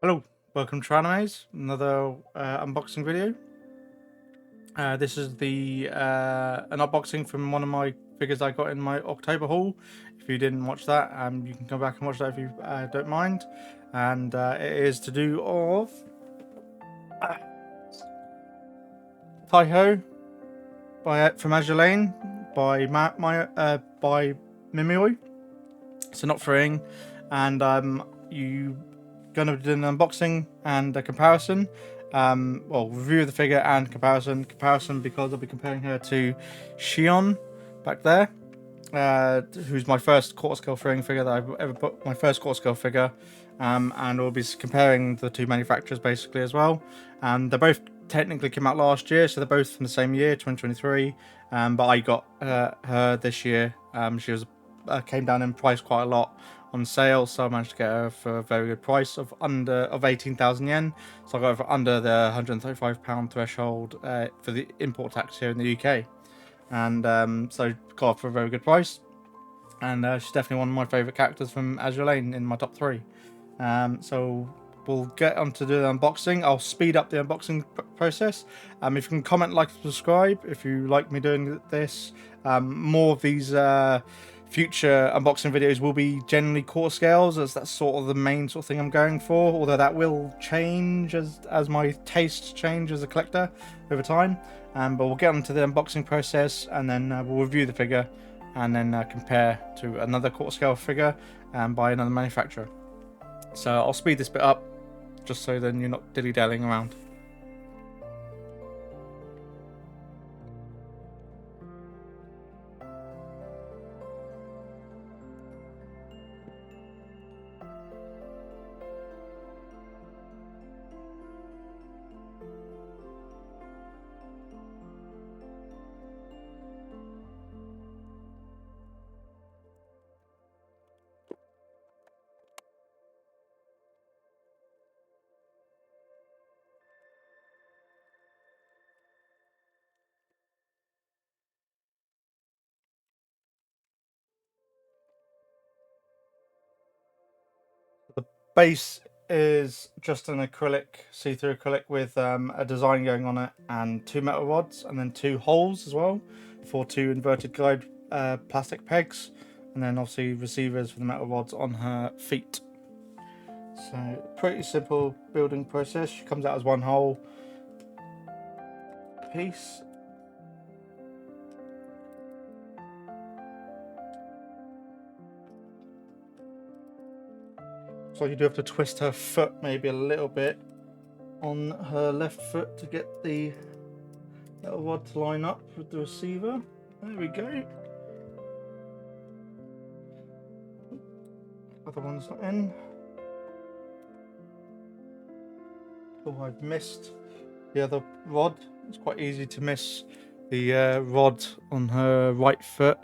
Hello, welcome to Animes, another unboxing video. This is the an unboxing from one of my figures I got in my October haul. If you didn't watch that, you can come back and watch that if you don't mind. And it is to do of Taihou from Azur by Mimeyoi. So not freeing, and you gonna do an unboxing and a comparison. Well, review of the figure and comparison because I'll be comparing her to Shion back there, who's my first quarter scale freeing figure that I've ever put, my first quarter scale figure, and we'll be comparing the two manufacturers basically as well. They both technically came out last year, so they're both from the same year, 2023. But I got her this year. She was came down in price quite a lot on sale, so I managed to get her for a very good price of 18,000 yen. So I got her for under the £135 threshold for the import tax here in the UK, and so got her for a very good price. And she's definitely one of my favourite characters from Azur Lane in my top 3. So we'll get on to do the unboxing. I'll speed up the unboxing process. If you can comment, like, subscribe if you like me doing this. More of these future unboxing videos will be generally quarter scales, as that's sort of the main sort of thing I'm going for, although that will change as my tastes change as a collector over time. But we'll get on to the unboxing process, and then we'll review the figure and then compare to another quarter scale figure by another manufacturer. So I'll speed this bit up just so then you're not dilly-dallying around. The base is just an acrylic, see-through acrylic with a design going on it, and 2 metal rods, and then 2 holes as well for 2 inverted guide plastic pegs, and then obviously receivers for the metal rods on her feet. So pretty simple building process. She comes out as one whole piece. So you do have to twist her foot maybe a little bit on her left foot to get the little rod to line up with the receiver. There we go. Other one's not in. Oh, I've missed the other rod. It's quite easy to miss the rod on her right foot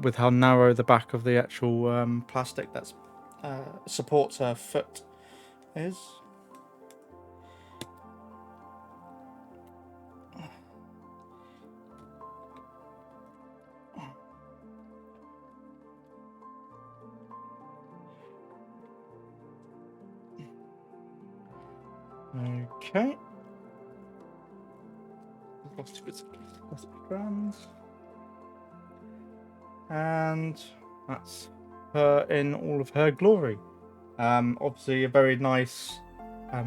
with how narrow the back of the actual plastic that supports her foot is. Okay. Lost bits of plastic strands. And that's her in all of her glory. Obviously a very nice,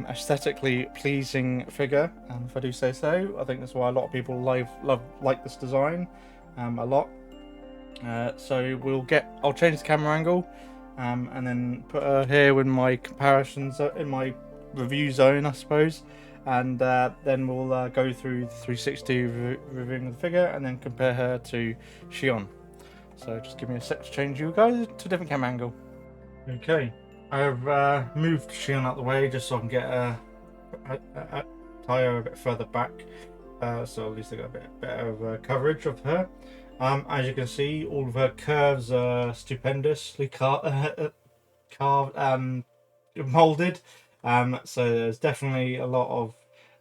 aesthetically pleasing figure, if I do say so. I think that's why a lot of people like this design a lot. So I'll change the camera angle and then put her here with my comparisons in my review zone, I suppose, and then we'll go through the 360 reviewing the figure and then compare her to Shion. So just give me a sec to change you guys to a different camera angle. Okay, I've moved Shion out the way just so I can get Taihou a bit further back, so at least I got a bit better of coverage of her. As you can see, all of her curves are stupendously carved, molded. So there's definitely a lot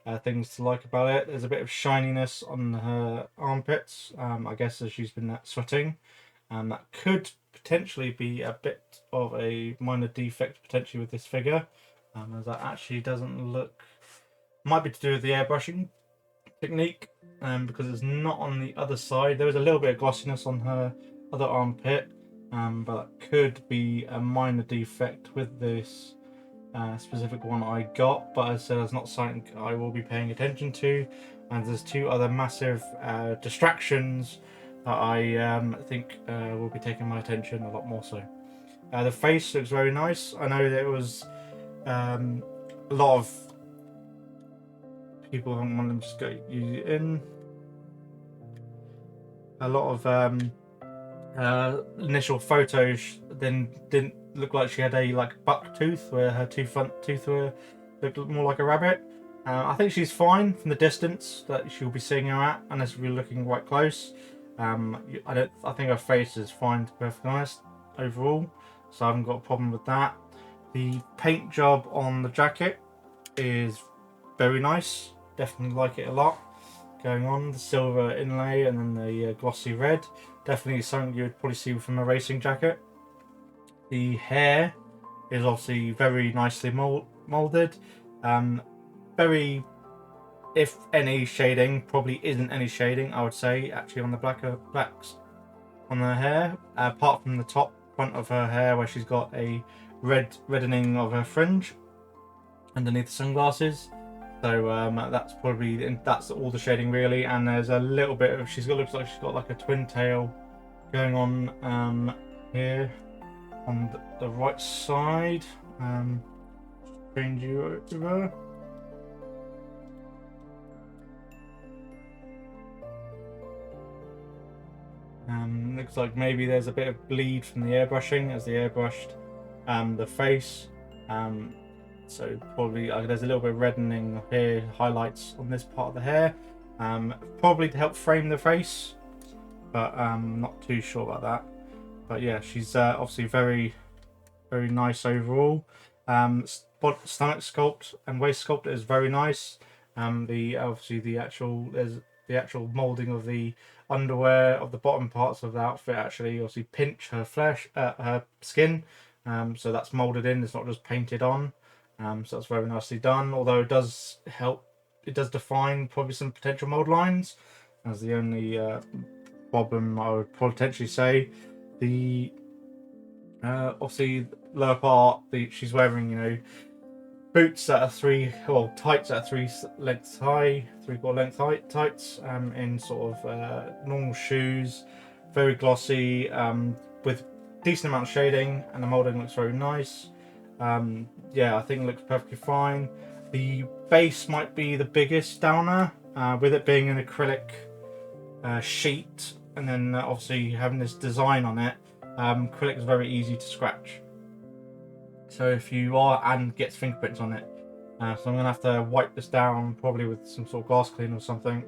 of things to like about it. There's a bit of shininess on her armpits, I guess as she's been sweating. That could potentially be a bit of a minor defect potentially with this figure. as that actually doesn't look. Might be to do with the airbrushing technique, because it's not on the other side. There was a little bit of glossiness on her other armpit, but that could be a minor defect with this specific one I got. But as I said, it's not something I will be paying attention to. And there's two other massive distractions that I think will be taking my attention a lot more so. The face looks very nice. I know there was a lot of people, hang on, let me just go use it in. A lot of initial photos then didn't look like she had a buck tooth, where her two front teeth looked more like a rabbit. I think she's fine from the distance that she'll be seeing her at, unless we're looking right close. I think her face is fine, to be perfectly honest, overall. So I haven't got a problem with that. The paint job on the jacket is very nice. Definitely like it a lot. Going on, the silver inlay and then the glossy red. Definitely something you would probably see from a racing jacket. The hair is obviously very nicely molded. Very, if any shading, probably isn't any shading, I would say, actually, on the blacks on her hair, apart from the top front of her hair where she's got a reddening of her fringe underneath the sunglasses. So that's all the shading really. And there's a little bit of looks like she's got like a twin tail going on here on the right side. Change you over. Looks like maybe there's a bit of bleed from the airbrushing as they airbrushed the face. So probably there's a little bit of reddening here, highlights on this part of the hair. Probably to help frame the face, but I'm not too sure about that. But yeah, she's obviously very, very nice overall. Stomach sculpt and waist sculpt is very nice. The actual molding of the underwear of the bottom parts of the outfit actually obviously pinch her flesh, her skin. So that's molded in. It's not just painted on. So that's very nicely done. Although it does help, it does define probably some potential mold lines. As the only problem I would potentially say. The obviously lower part, she's wearing boots that are tights that are 3 lengths high, 3/4 length height tights, in sort of normal shoes, very glossy, with decent amount of shading, and the molding looks very nice. Yeah, I think it looks perfectly fine. The base might be the biggest downer, with it being an acrylic sheet, and then obviously having this design on it. Acrylic is very easy to scratch. So if you are, and gets fingerprints on it. So I'm going to have to wipe this down probably with some sort of glass cleaner or something,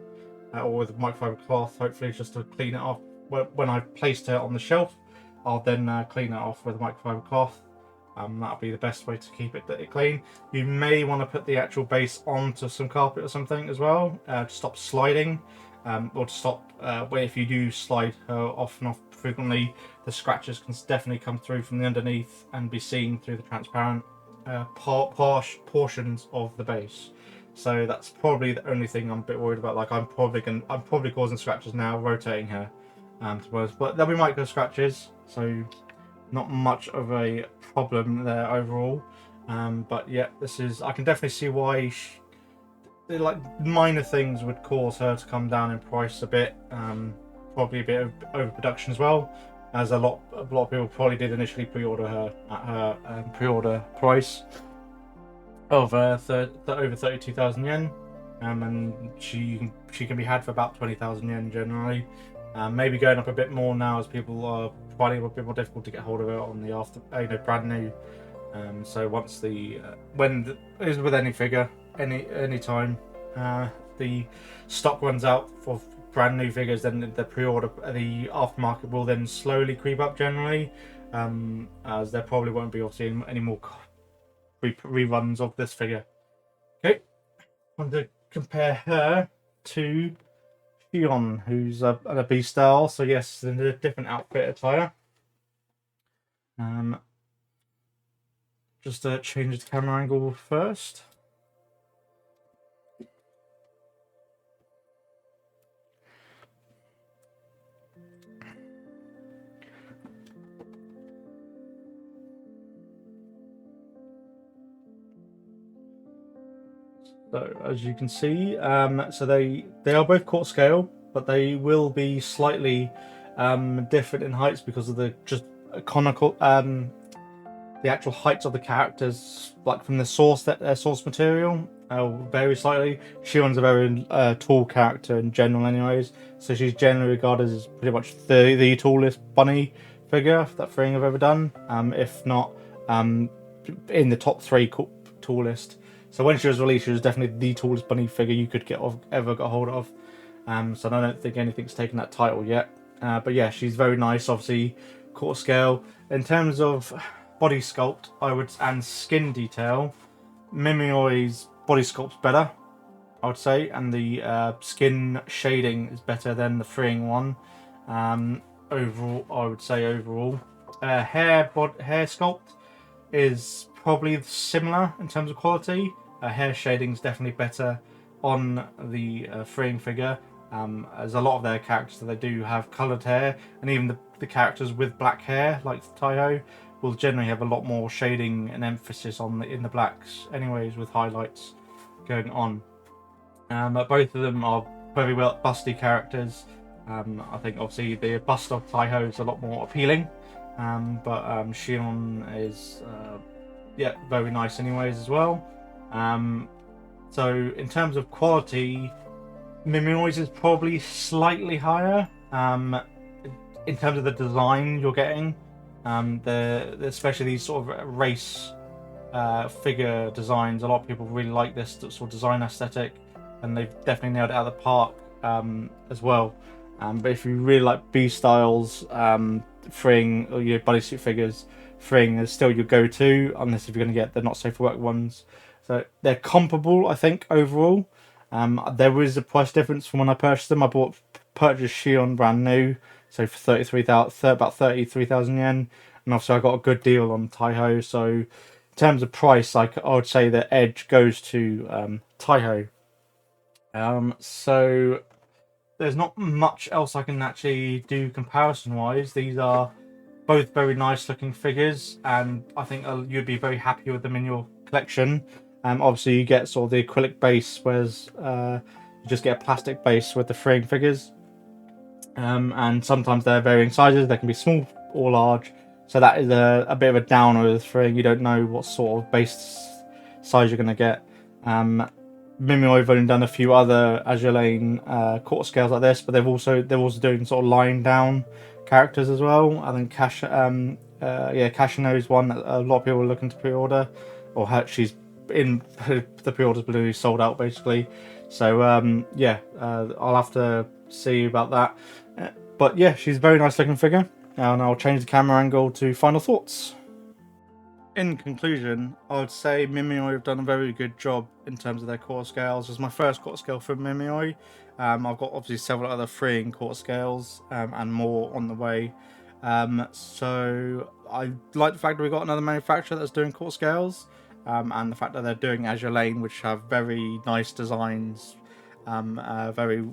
or with microfiber cloth, hopefully, just to clean it off. When I've placed it on the shelf, I'll then clean it off with a microfiber cloth. That'll be the best way to keep it clean. You may want to put the actual base onto some carpet or something as well, to stop sliding, or to stop if you do slide her off and off frequently, the scratches can definitely come through from the underneath and be seen through the transparent portions of the base. So that's probably the only thing I'm a bit worried about. Like I'm probably causing scratches now rotating her, but there'll be micro scratches, so not much of a problem there overall. But yeah, I can definitely see why minor things would cause her to come down in price a bit. Probably a bit of overproduction as well, as a lot of people probably did initially pre-order her at her pre-order price of over 32,000 yen, and she can be had for about 20,000 yen generally. Maybe going up a bit more now as people are finding it a bit more difficult to get hold of it on the brand new. So once as with any figure, any time the stock runs out for brand new figures, then the the aftermarket will then slowly creep up generally, as there probably won't be obviously any more reruns of this figure. Okay, I want to compare her to Shion, who's a beast style. So yes, in a different outfit attire. Just change the camera angle first. So as you can see, so they are both quarter scale, but they will be slightly different in heights because of the just conical the actual heights of the characters, like from the source source material, vary slightly. Shion's a very tall character in general, anyways, so she's generally regarded as pretty much the tallest bunny figure that Fring have ever done, if not in the top three tallest. So when she was released, she was definitely the tallest bunny figure you could ever got hold of. So I don't think anything's taken that title yet. But yeah, she's very nice. Obviously, quarter scale. In terms of body sculpt, and skin detail, Mimeyoi's body sculpt's better, I would say, and the skin shading is better than the freeing one. Overall, I would say overall, hair sculpt is probably similar in terms of quality. Hair shading is definitely better on the freeing figure. As a lot of their characters, they do have coloured hair, and even the characters with black hair, like Taihou, will generally have a lot more shading and emphasis in the blacks, anyways, with highlights going on. Both of them are very well busty characters. I think obviously the bust of Taihou is a lot more appealing, but Shion is very nice anyways as well. So in terms of quality, Mimeyoi's is probably slightly higher. In terms of the design you're getting, especially these sort of race figure designs, a lot of people really like this sort of design aesthetic, and they've definitely nailed it out of the park as well. But if you really like B styles, Fring or your bodysuit figures, Fring is still your go-to, unless if you're going to get the not safe for work ones. So they're comparable, I think, overall. There is a price difference from when I purchased them. I purchased Shion brand new, so for about 33,000 yen, and also I got a good deal on Taihou. So in terms of price, I would say the edge goes to Taihou. So there's not much else I can actually do comparison wise. These are both very nice looking figures, and I think you'd be very happy with them in your collection. Obviously, you get sort of the acrylic base, whereas you just get a plastic base with the freeing figures. And sometimes they're varying sizes. They can be small or large. So that is a bit of a downer with freeing. You don't know what sort of base size you're going to get. Mimeyoi have only done a few other Azur Lane quarter scales like this, but they're also doing sort of lying down characters as well. I think Kashino is one that a lot of people are looking to pre-order, or she's in the pre-orders but sold out basically. So I'll have to see about that. But yeah, she's a very nice looking figure, and I'll change the camera angle to final thoughts. In conclusion, I would say Mimeyoi have done a very good job in terms of their quarter scales. This is my first quarter scale from Mimeyoi. I've got obviously several other freeing quarter scales and more on the way. So I like the fact that we got another manufacturer that's doing quarter scales, and the fact that they're doing Azur Lane, which have very nice designs, very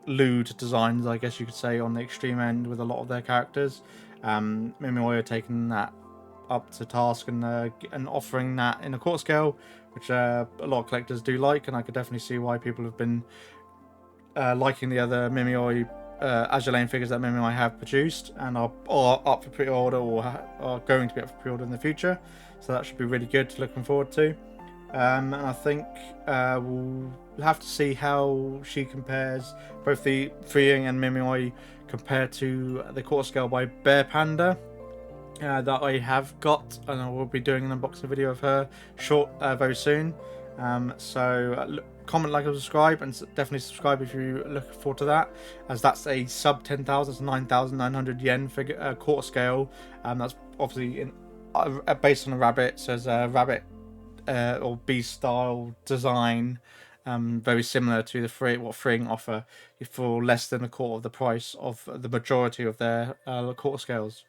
lewd designs, I guess you could say, on the extreme end with a lot of their characters. Mimeyoi are taking that up to task and offering that in a quarter scale, which a lot of collectors do like, and I could definitely see why people have been liking the other Mimeyoi Azur Lane figures that Mimeyoi have produced and are up for pre-order or are going to be up for pre-order in the future. So that should be really good, looking forward to. And I think we'll have to see how she compares, both the Freeing and Mimeyoi, compared to the quarter scale by Bear Panda that I have got, and I will be doing an unboxing video of her very soon. Comment, like, and subscribe, and definitely subscribe if you look forward to that, as that's a sub 10,000, so 9,900 yen figure quarter scale. That's obviously based on a rabbit, so it's a rabbit or beast style design, very similar to what Freeing offer for less than a quarter of the price of the majority of their quarter scales.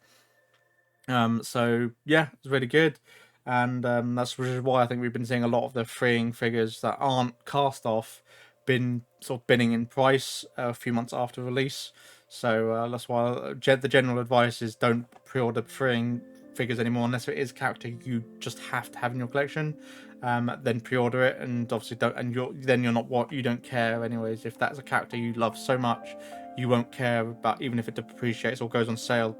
So yeah, it's really good. and that's which is why I think we've been seeing a lot of the freeing figures that aren't cast off been sort of binning in price a few months after release. So that's why the general advice is don't pre-order freeing figures anymore unless it is a character you just have to have in your collection. Then pre-order it, and obviously don't. And you're not what you don't care anyways. If that's a character you love so much, you won't care about even if it depreciates or goes on sale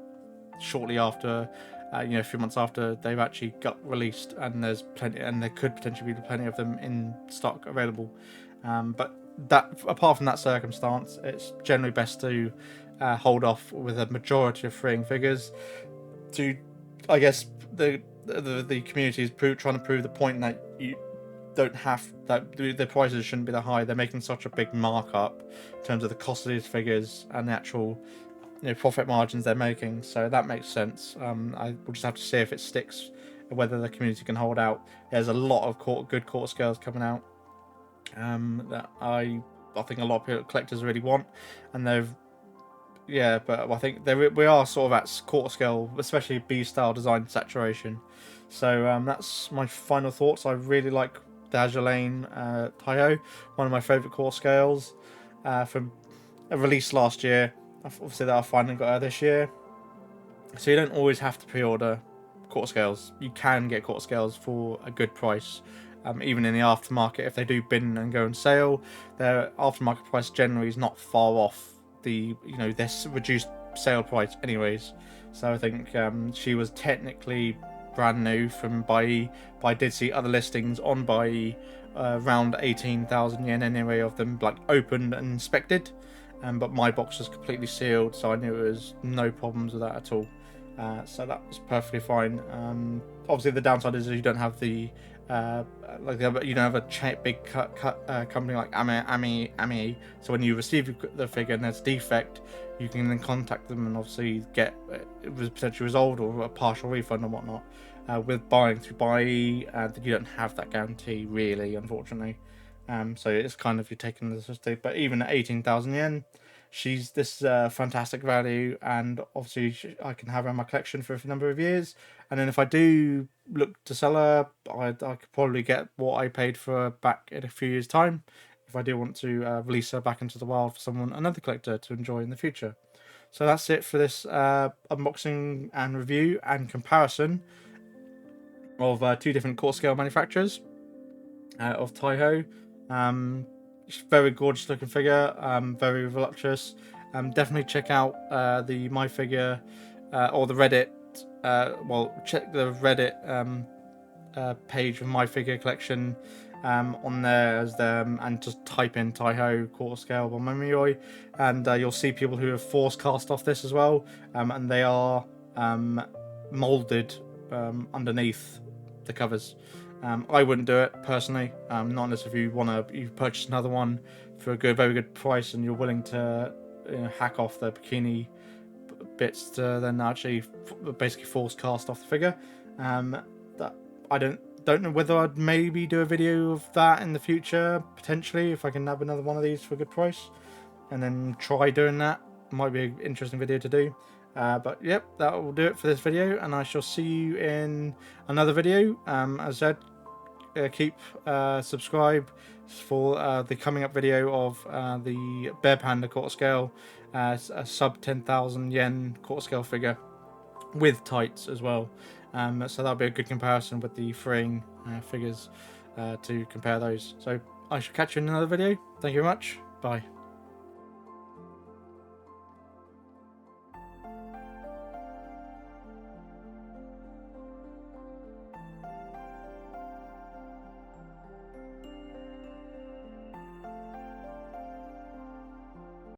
shortly after, a few months after they've actually got released, and there's plenty, and there could potentially be plenty of them in stock available. But that, apart from that circumstance, it's generally best to hold off with a majority of freeing figures. To, I guess, the community is trying to prove the point that you don't have that the prices shouldn't be that high. They're making such a big markup in terms of the cost of these figures and the actual profit margins they're making, so that makes sense. I will just have to see if it sticks, whether the community can hold out. There's a lot of good quarter scales coming out that I think a lot of collectors really want, and but I think we are sort of at quarter scale, especially B style design saturation. So that's my final thoughts. I really like the Azur Lane Taihou, one of my favourite quarter scales from a release last year. Obviously that I finally got her this year. So you don't always have to pre-order quarter scales. You can get quarter scales for a good price, even in the aftermarket. If they do bin and go on sale, their aftermarket price generally is not far off the their reduced sale price anyways. So I think she was technically brand new from Bai, but I did see other listings on Bai around 18,000 yen anyway of them, like opened and inspected. But my box was completely sealed, so I knew it was no problems with that at all. So that was perfectly fine. Obviously, the downside is you don't have the you don't have a big company like Ami. So when you receive the figure and there's a defect, you can then contact them and obviously get it was potentially resolved or a partial refund and whatnot. With buying through Buy, you don't have that guarantee really, unfortunately. So it's kind of you're taking the mistake. But even at 18,000 yen, she's this fantastic value, and obviously I can have her in my collection for a number of years. And then if I do look to sell her, I could probably get what I paid for her back in a few years' time, if I do want to release her back into the wild for another collector to enjoy in the future. So that's it for this unboxing and review and comparison of two different core scale manufacturers of Taihou. Very gorgeous looking figure, very voluptuous. Definitely check out the My Figure or the Reddit. Check the Reddit page of My Figure collection on there as them, and just type in Taihou quarter scale by Mimeyoi, and you'll see people who have force cast off this as well, and they are molded underneath the covers. I wouldn't do it personally, not unless if you've purchased another one for a very good price and you're willing to hack off the bikini bits to then actually basically force cast off the figure. That I don't know whether I'd maybe do a video of that in the future, potentially, if I can have another one of these for a good price, and then try doing that. Might be an interesting video to do. But yep, that will do it for this video, and I shall see you in another video. As I said, keep subscribe for the coming up video of the Bear Panda quarter scale, a sub 10,000 yen quarter scale figure with tights as well. So that'll be a good comparison with the freeing figures to compare those. So I shall catch you in another video. Thank you very much. Bye.